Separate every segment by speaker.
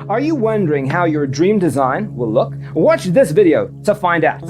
Speaker 1: Are you wondering how your dream design will look? Watch this video to find out.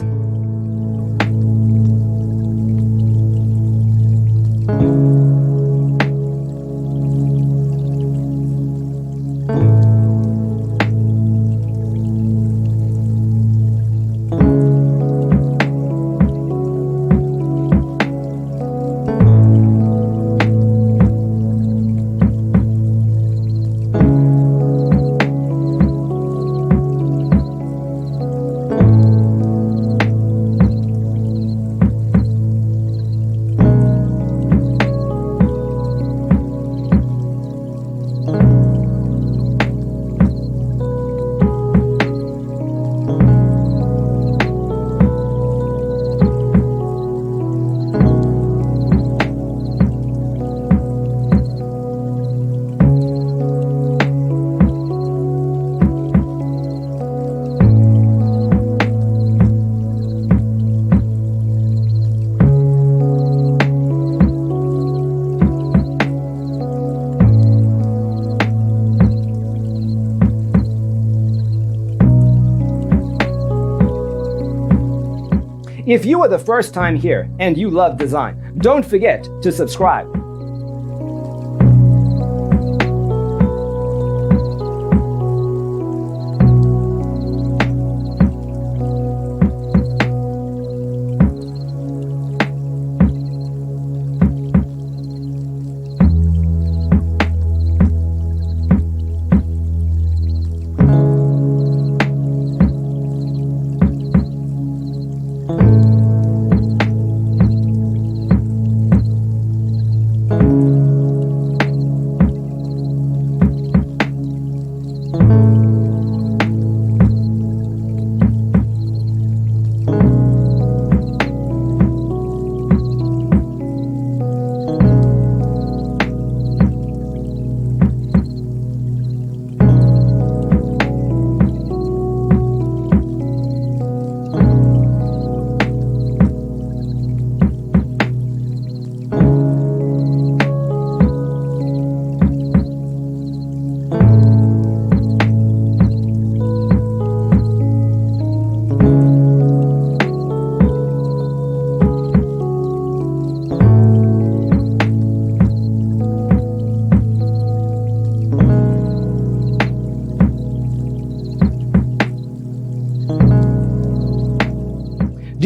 Speaker 1: If you are the first time here and you love design, don't forget to subscribe.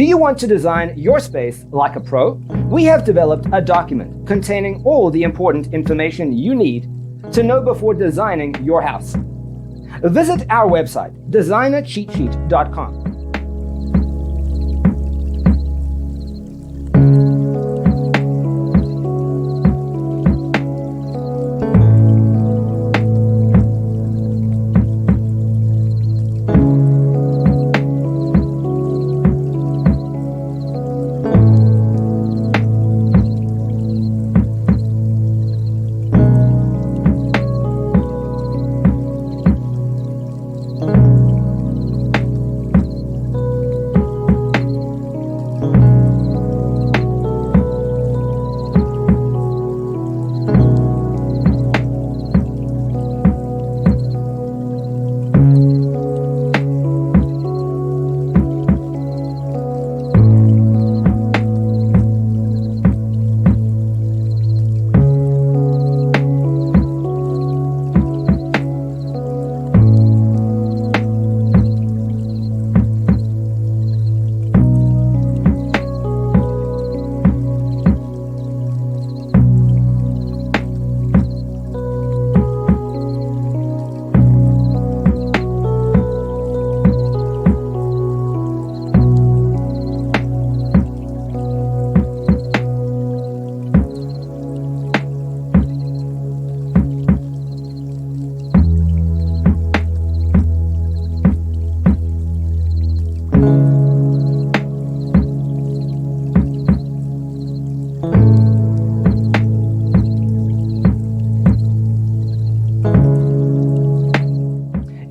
Speaker 1: Do you want to design your space like a pro? We have developed a document containing all the important information you need to know before designing your house. Visit our website, designercheatsheet.com.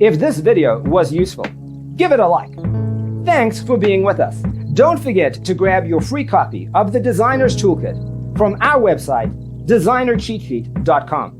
Speaker 1: If this video was useful, give it a like. Thanks for being with us. Don't forget to grab your free copy of the Designer's Toolkit from our website, designercheatsheet.com.